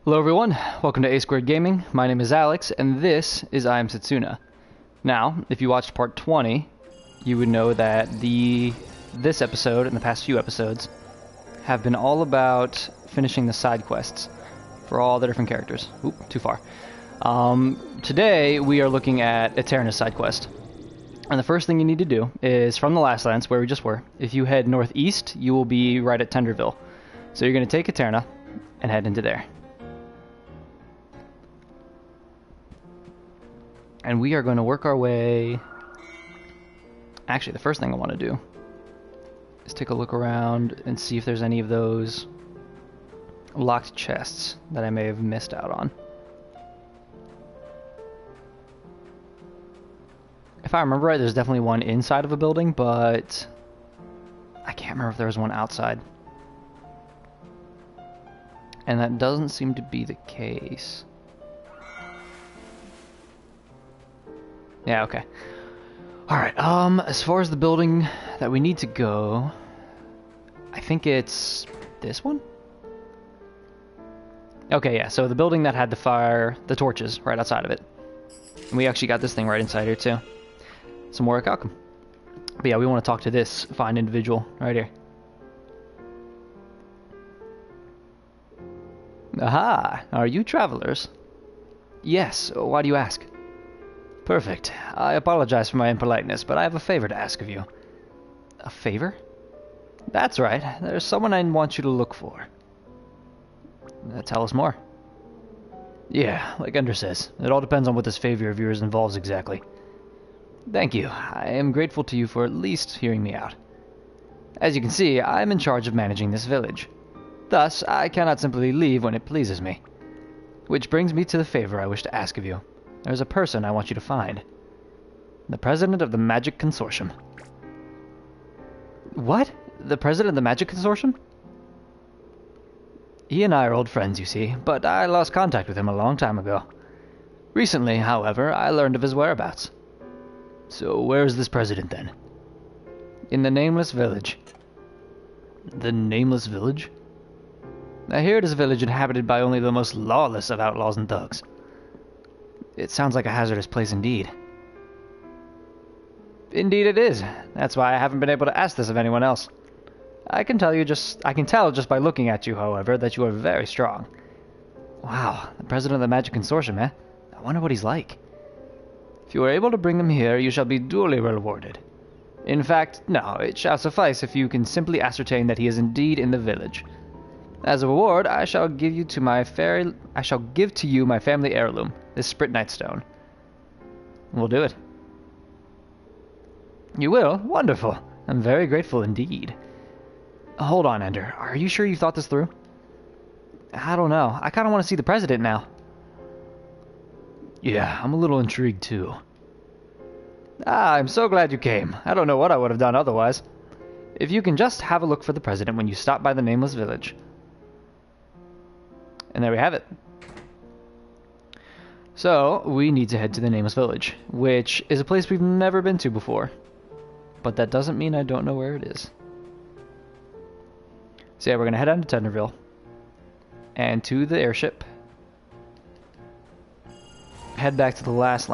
Hello everyone, welcome to A Squared Gaming. My name is Alex, and this is I Am Setsuna. Now, if you watched part 20, you would know that this episode and the past few episodes have been all about finishing the side quests for all the different characters. Oop, too far. Today, we are looking at Aeterna's side quest. And the first thing you need to do is, from the last lands, where we just were, if you head northeast, you will be right at Tenderville. So you're going to take Aeterna and head into there. And we are going to work our way... Actually, the first thing I want to do is take a look around and see if there's any of those locked chests that I may have missed out on. If I remember right, there's definitely one inside of a building, but I can't remember if there was one outside. And that doesn't seem to be the case. Yeah, okay. Alright, as far as the building that we need to go, I think it's this one? Okay, yeah, so the building that had the torches right outside of it. And we actually got this thing right inside here, too. Some more Alchem. But yeah, we want to talk to this fine individual right here. Aha! Are you travelers? Yes, why do you ask? Perfect. I apologize for my impoliteness, but I have a favor to ask of you. A favor? That's right. There's someone I want you to look for. Tell us more. Yeah, like Ender says, it all depends on what this favor of yours involves exactly. Thank you. I am grateful to you for at least hearing me out. As you can see, I am in charge of managing this village. Thus, I cannot simply leave when it pleases me. Which brings me to the favor I wish to ask of you. There's a person I want you to find. The president of the Magic Consortium. What? The president of the Magic Consortium? He and I are old friends, you see, but I lost contact with him a long time ago. Recently, however, I learned of his whereabouts. So where is this president then? In the Nameless Village. The Nameless Village? I hear it is a village inhabited by only the most lawless of outlaws and thugs. It sounds like a hazardous place indeed. Indeed it is. That's why I haven't been able to ask this of anyone else. I can tell just by looking at you, however, that you are very strong. Wow, the president of the Magic Consortium, eh? I wonder what he's like. If you are able to bring them here, you shall be duly rewarded. In fact, no, it shall suffice if you can simply ascertain that he is indeed in the village. As a reward, I shall give to you my family heirloom, this Spritnite stone. We'll do it. You will? Wonderful. I'm very grateful indeed. Hold on, Ender. Are you sure you thought this through? I don't know. I kind of want to see the president now. Yeah, I'm a little intrigued too. I'm so glad you came. I don't know what I would have done otherwise. If you can just have a look for the president when you stop by the Nameless Village. And there we have it. So, we need to head to the Nameless Village, which is a place we've never been to before. But that doesn't mean I don't know where it is. So yeah, we're going to head on to Tenderville. And to the airship. Head back to the last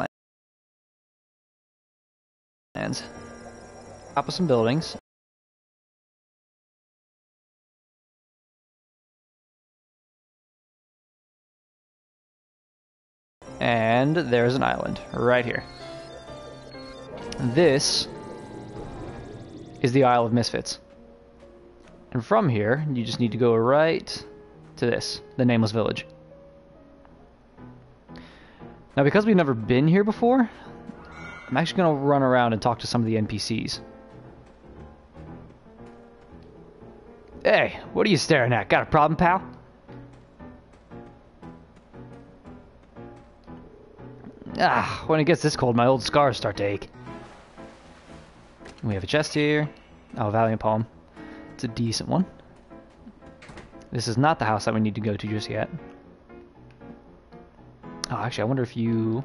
lands. Top of some buildings. And there's an island right here. This is the Isle of Misfits. And from here, you just need to go right to this, the Nameless Village. Now, because we've never been here before, I'm actually going to run around and talk to some of the NPCs. Hey, what are you staring at? Got a problem, pal? When it gets this cold, my old scars start to ache. We have a chest here. Oh, Valiant Poem. It's a decent one. This is not the house that we need to go to just yet. Oh, actually, I wonder if you...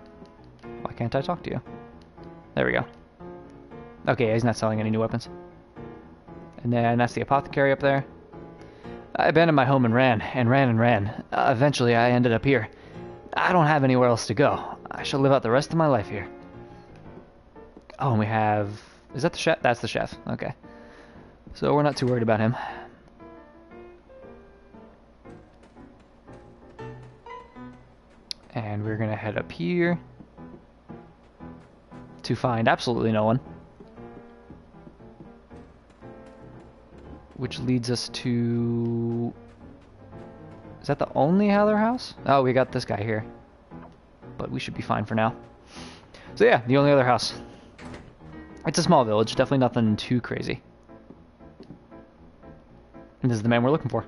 Why can't I talk to you? There we go. Okay, he's not selling any new weapons. And then that's the apothecary up there. I abandoned my home and ran, and ran and ran. Eventually, I ended up here. I don't have anywhere else to go. I shall live out the rest of my life here. Oh, and we have... Is that the chef? That's the chef. Okay. So we're not too worried about him. And we're going to head up here to find absolutely no one. Which leads us to... Is that the only other house? Oh, we got this guy here. But we should be fine for now. So yeah, the only other house. It's a small village, definitely nothing too crazy. And this is the man we're looking for.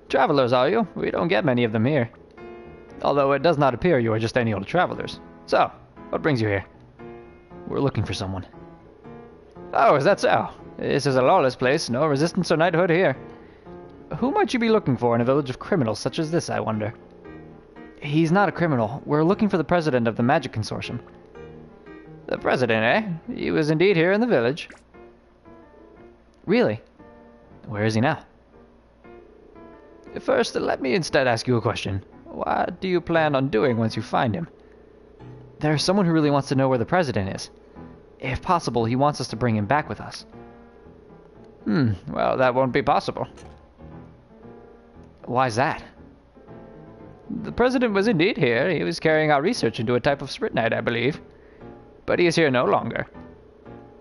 Travelers, are you? We don't get many of them here. Although it does not appear you are just any old travelers. So, what brings you here? We're looking for someone. Oh, is that so? This is a lawless place, no resistance or knighthood here. Who might you be looking for in a village of criminals such as this, I wonder? He's not a criminal. We're looking for the president of the Magic Consortium. The president, eh? He was indeed here in the village. Really? Where is he now? First, let me instead ask you a question. What do you plan on doing once you find him? There's someone who really wants to know where the president is. If possible, he wants us to bring him back with us. Well, that won't be possible. Why's that? The president was indeed here. He was carrying out research into a type of spritnite, I believe. But he is here no longer.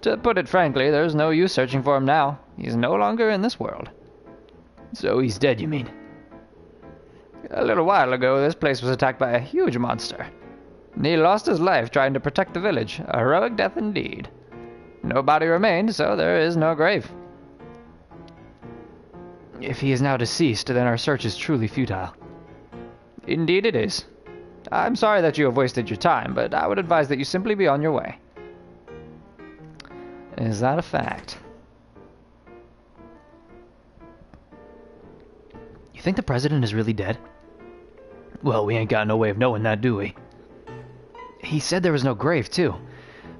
To put it frankly, there's no use searching for him now. He's no longer in this world. So he's dead, you mean? A little while ago, this place was attacked by a huge monster. He lost his life trying to protect the village. A heroic death indeed. No body remained, so there is no grave. If he is now deceased, then our search is truly futile. Indeed it is. I'm sorry that you have wasted your time, but I would advise that you simply be on your way. Is that a fact? You think the president is really dead? Well, we ain't got no way of knowing that, do we? He said there was no grave, too.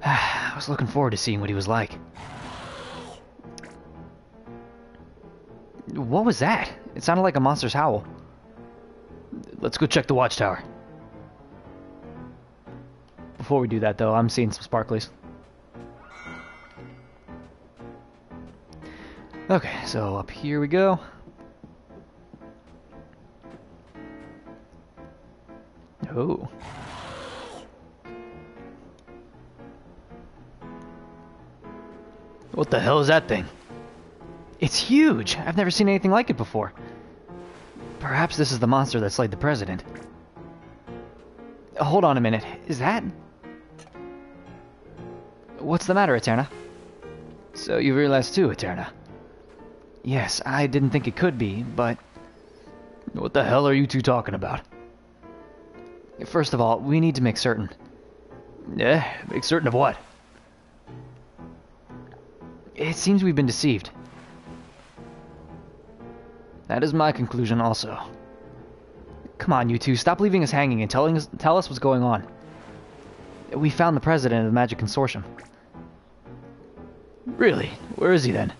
I was looking forward to seeing what he was like. What was that? It sounded like a monster's howl. Let's go check the watchtower. Before we do that, though, I'm seeing some sparklies. Okay, so up here we go. Oh. What the hell is that thing? It's huge! I've never seen anything like it before. Perhaps this is the monster that slayed the president. Hold on a minute. Is that... What's the matter, Aeterna? So you realized too, Aeterna? Yes, I didn't think it could be, but... What the hell are you two talking about? First of all, we need to make certain. Make certain of what? It seems we've been deceived. That is my conclusion also. Come on, you two, stop leaving us hanging and tell us what's going on. We found the president of the Magic Consortium. Really? Where is he then?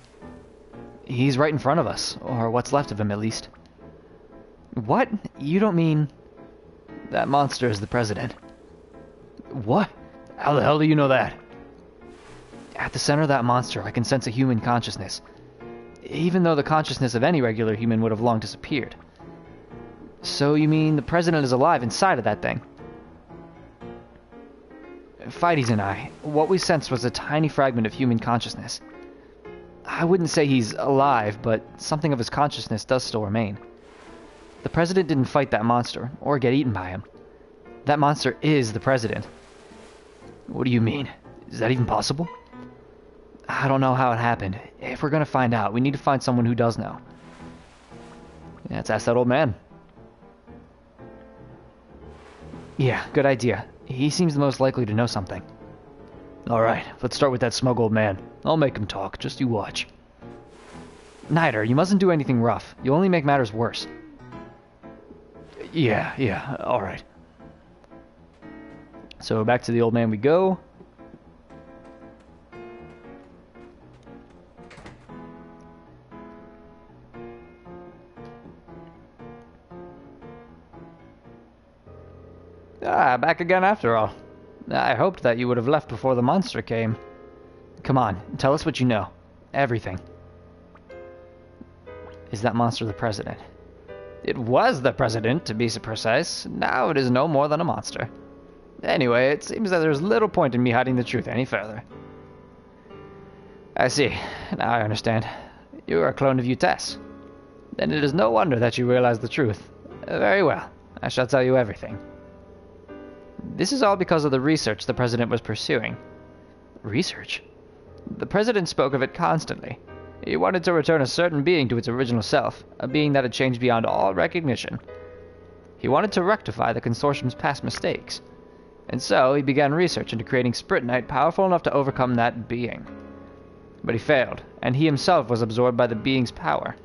He's right in front of us, or what's left of him at least. What? You don't mean... That monster is the president. What? How the hell do you know that? At the center of that monster, I can sense a human consciousness. Even though the consciousness of any regular human would have long disappeared. So you mean the president is alive inside of that thing? Fides and I, what we sensed was a tiny fragment of human consciousness. I wouldn't say he's alive, but something of his consciousness does still remain. The president didn't fight that monster, or get eaten by him. That monster is the president. What do you mean? Is that even possible? I don't know how it happened. If we're gonna find out, we need to find someone who does know. Yeah, let's ask that old man. Yeah, good idea. He seems the most likely to know something. Alright, let's start with that smug old man. I'll make him talk, just you watch. Niter, you mustn't do anything rough. You'll only make matters worse. Yeah, alright. So back to the old man we go. Ah, back again after all. I hoped that you would have left before the monster came. Come on, tell us what you know. Everything. Is that monster the president? It was the president, to be precise. Now it is no more than a monster. Anyway, it seems that there's little point in me hiding the truth any further. I see. Now I understand. You are a clone of Utess. Then it is no wonder that you realize the truth. Very well. I shall tell you everything. This is all because of the research the president was pursuing. Research? The president spoke of it constantly. He wanted to return a certain being to its original self, a being that had changed beyond all recognition. He wanted to rectify the consortium's past mistakes. And so he began research into creating Spritnite powerful enough to overcome that being. But he failed, and he himself was absorbed by the being's power.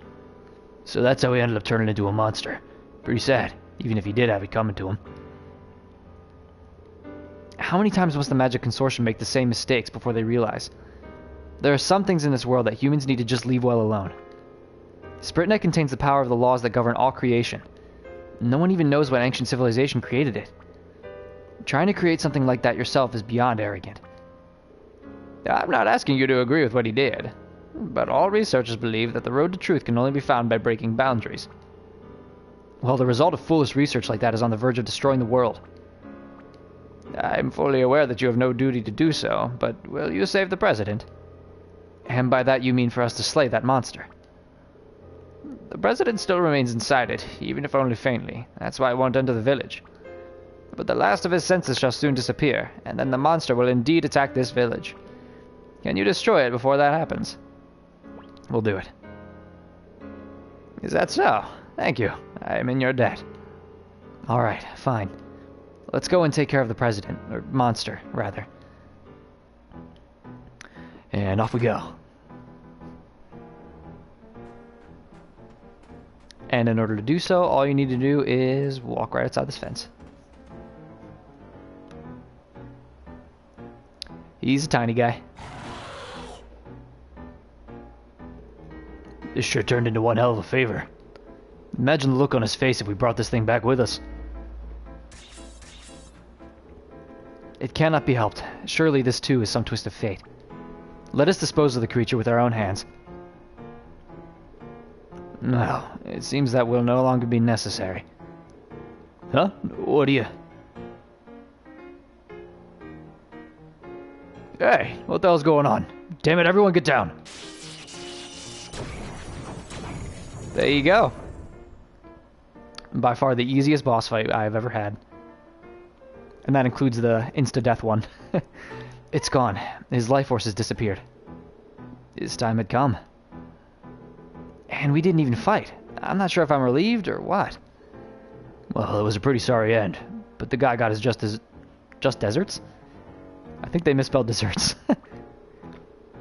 So that's how he ended up turning into a monster. Pretty sad, even if he did have it coming to him. How many times must the Magic Consortium make the same mistakes before they realize? There are some things in this world that humans need to just leave well alone. Spritnite contains the power of the laws that govern all creation. No one even knows what ancient civilization created it. Trying to create something like that yourself is beyond arrogant. I'm not asking you to agree with what he did, but all researchers believe that the road to truth can only be found by breaking boundaries. Well, the result of foolish research like that is on the verge of destroying the world. I'm fully aware that you have no duty to do so, but will you save the president? And by that you mean for us to slay that monster. The president still remains inside it, even if only faintly. That's why it won't enter the village. But the last of his senses shall soon disappear, and then the monster will indeed attack this village. Can you destroy it before that happens? We'll do it. Is that so? Thank you. I am in your debt. Alright, fine. Let's go and take care of the president, or monster, rather. And off we go. And in order to do so, all you need to do is walk right outside this fence. He's a tiny guy. This sure turned into one hell of a favor. Imagine the look on his face if we brought this thing back with us. It cannot be helped. Surely this too is some twist of fate. Let us dispose of the creature with our own hands. Well, it seems that will no longer be necessary. Huh? What do you... Hey, what the hell's going on? Damn it, everyone get down. There you go. By far the easiest boss fight I've ever had. And that includes the insta-death one. It's gone. His life force has disappeared. His time had come. And we didn't even fight. I'm not sure if I'm relieved or what. Well, it was a pretty sorry end. But the guy got his just deserts? I think they misspelled desserts.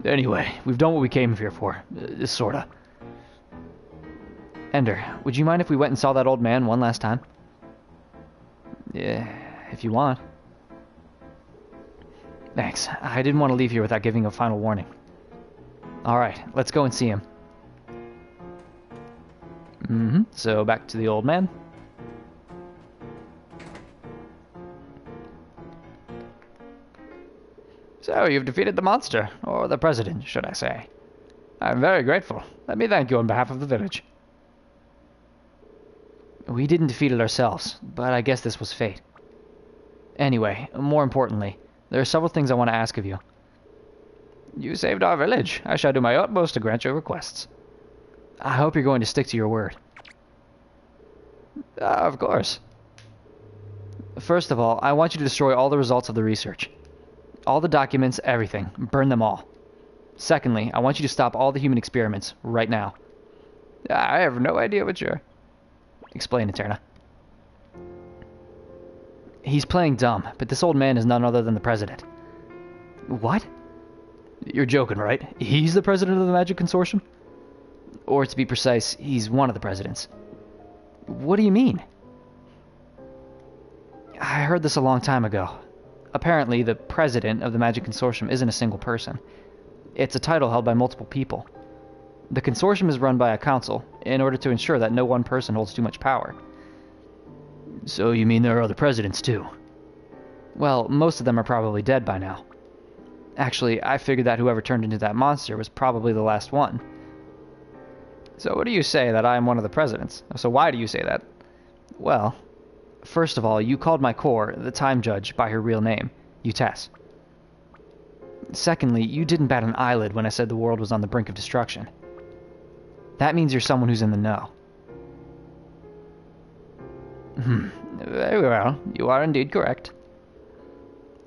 Anyway, we've done what we came here for. Sorta. Ender, would you mind if we went and saw that old man one last time? Yeah, if you want. Thanks. I didn't want to leave here without giving a final warning. Alright, let's go and see him. So back to the old man. So, you've defeated the monster, or the president, should I say. I'm very grateful. Let me thank you on behalf of the village. We didn't defeat it ourselves, but I guess this was fate. Anyway, more importantly, there are several things I want to ask of you. You saved our village. I shall do my utmost to grant your requests. I hope you're going to stick to your word. Of course. First of all, I want you to destroy all the results of the research. All the documents, everything. Burn them all. Secondly, I want you to stop all the human experiments, right now. I have no idea what you're... Explain, Aeterna. He's playing dumb, but this old man is none other than the president. What? You're joking, right? He's the president of the Magic Consortium? Or to be precise, he's one of the presidents. What do you mean? I heard this a long time ago. Apparently, the president of the Magic Consortium isn't a single person. It's a title held by multiple people. The consortium is run by a council, in order to ensure that no one person holds too much power. So you mean there are other presidents too? Well, most of them are probably dead by now. Actually, I figured that whoever turned into that monster was probably the last one. So what do you say that I am one of the presidents? So why do you say that? Well, first of all, you called my core, the time judge, by her real name, Utess. Secondly, you didn't bat an eyelid when I said the world was on the brink of destruction. That means you're someone who's in the know. Very well, you are indeed correct.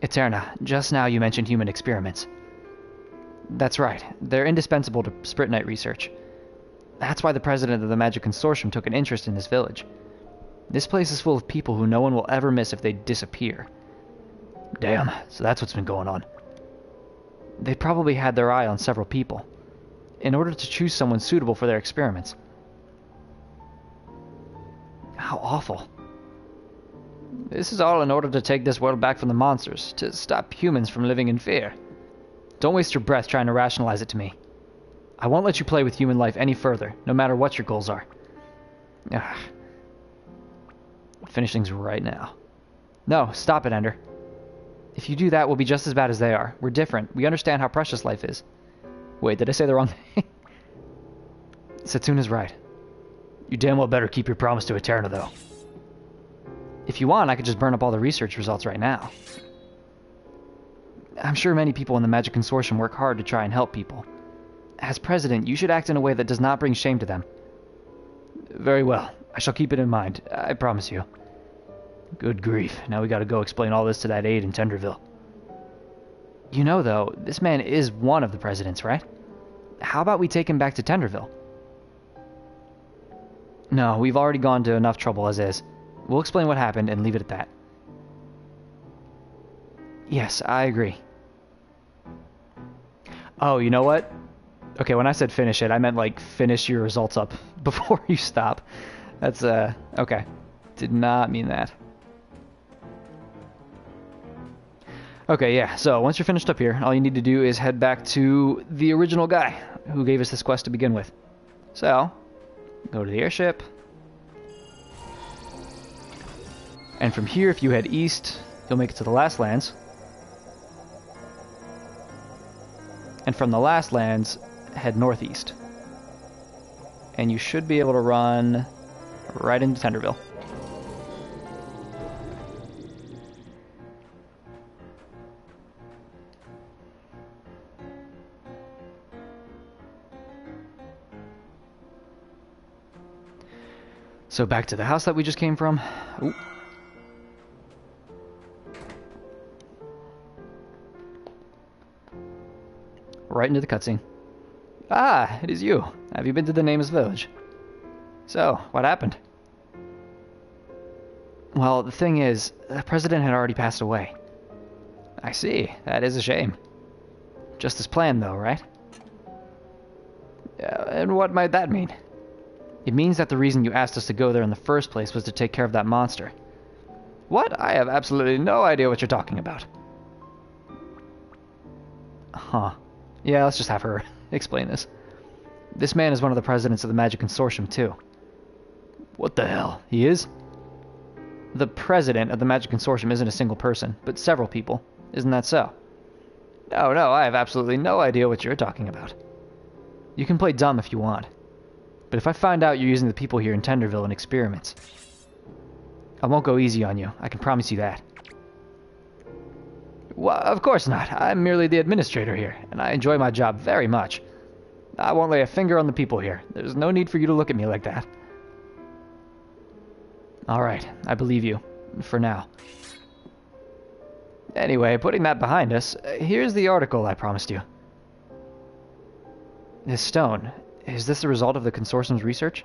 Aeterna, just now you mentioned human experiments. That's right, they're indispensable to Spritnite research. That's why the president of the Magic Consortium took an interest in this village. This place is full of people who no one will ever miss if they disappear. Damn, so that's what's been going on. They probably had their eye on several people, in order to choose someone suitable for their experiments. How awful. This is all in order to take this world back from the monsters, to stop humans from living in fear. Don't waste your breath trying to rationalize it to me. I won't let you play with human life any further, no matter what your goals are. Ugh. Finish things right now. No, stop it, Ender. If you do that, we'll be just as bad as they are. We're different. We understand how precious life is. Wait, did I say the wrong thing? Setsuna's right. You damn well better keep your promise to Aeterna, though. If you want, I could just burn up all the research results right now. I'm sure many people in the Magic Consortium work hard to try and help people. As president, you should act in a way that does not bring shame to them. Very well. I shall keep it in mind. I promise you. Good grief. Now we gotta go explain all this to that aide in Tenderville. You know, though, this man is one of the presidents, right? How about we take him back to Tenderville? No, we've already gone to enough trouble as is. We'll explain what happened and leave it at that. Yes, I agree. Oh, you know what? Okay, when I said finish it, I meant like finish your results up before you stop. That's, okay. Did not mean that. Okay, yeah, so once you're finished up here, all you need to do is head back to the original guy who gave us this quest to begin with. So, go to the airship. And from here, if you head east, you'll make it to the Last Lands. And from the Last Lands, head northeast. And you should be able to run right into Tenderville. So back to the house that we just came from. Ooh. Right into the cutscene. Ah, it is you. Have you been to the Nameless Village? So, what happened? Well, the thing is, the president had already passed away. I see. That is a shame. Just as planned, though, right? And what might that mean? It means that the reason you asked us to go there in the first place was to take care of that monster. What? I have absolutely no idea what you're talking about. Huh. Yeah, let's just have her explain this. This man is one of the presidents of the Magic Consortium, too. What the hell? He is? The president of the Magic Consortium isn't a single person, but several people. Isn't that so? No, I have absolutely no idea what you're talking about. You can play dumb if you want. But if I find out you're using the people here in Tenderville in experiments, I won't go easy on you, I can promise you that. Well, of course not. I'm merely the administrator here, and I enjoy my job very much. I won't lay a finger on the people here. There's no need for you to look at me like that. Alright, I believe you. For now. Anyway, putting that behind us, here's the article I promised you. This stone, is this the result of the Consortium's research?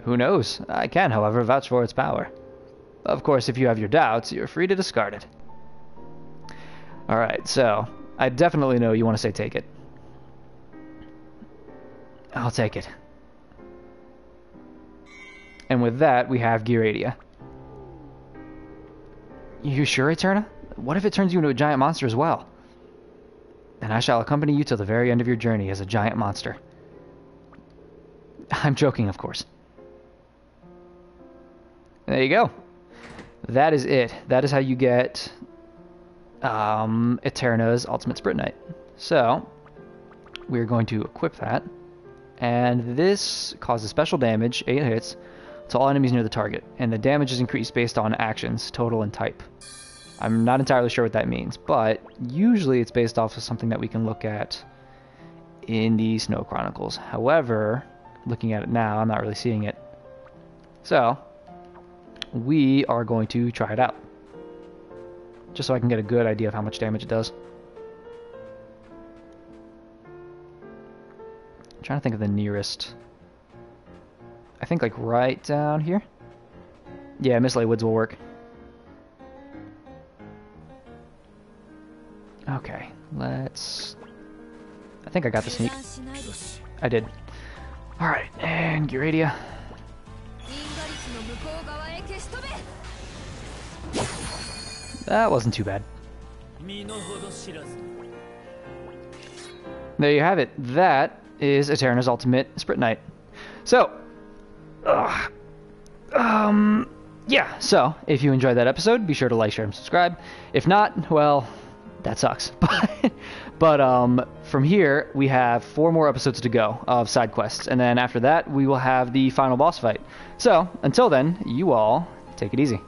Who knows? I can, however, vouch for its power. Of course, if you have your doubts, you're free to discard it. Alright, so, I definitely know you want to say take it. I'll take it. And with that, we have Gearadia. You sure, Aeterna? What if it turns you into a giant monster as well? Then I shall accompany you till the very end of your journey as a giant monster. I'm joking, of course. There you go. that is it. That is how you get Aeterna's Ultimate Sprint Knight. So, we're going to equip that. And this causes special damage, 8 hits, to all enemies near the target. And the damage is increased based on actions, total, and type. I'm not entirely sure what that means, but usually it's based off of something that we can look at in the Snow Chronicles. However, looking at it now, I'm not really seeing it. So, we are going to try it out. Just so I can get a good idea of how much damage it does. I'm trying to think of the nearest. I think like right down here. Yeah, Mislay Woods will work. Okay, let's... I think I got the sneak. I did. Alright, and Gearadia. That wasn't too bad. There you have it. That is Aeterna's Ultimate Sprint Knight. So, yeah, so if you enjoyed that episode, be sure to like, share, and subscribe. If not, well, that sucks. But from here, we have 4 more episodes to go of side quests, and then after that, we will have the final boss fight. So, until then, you all take it easy.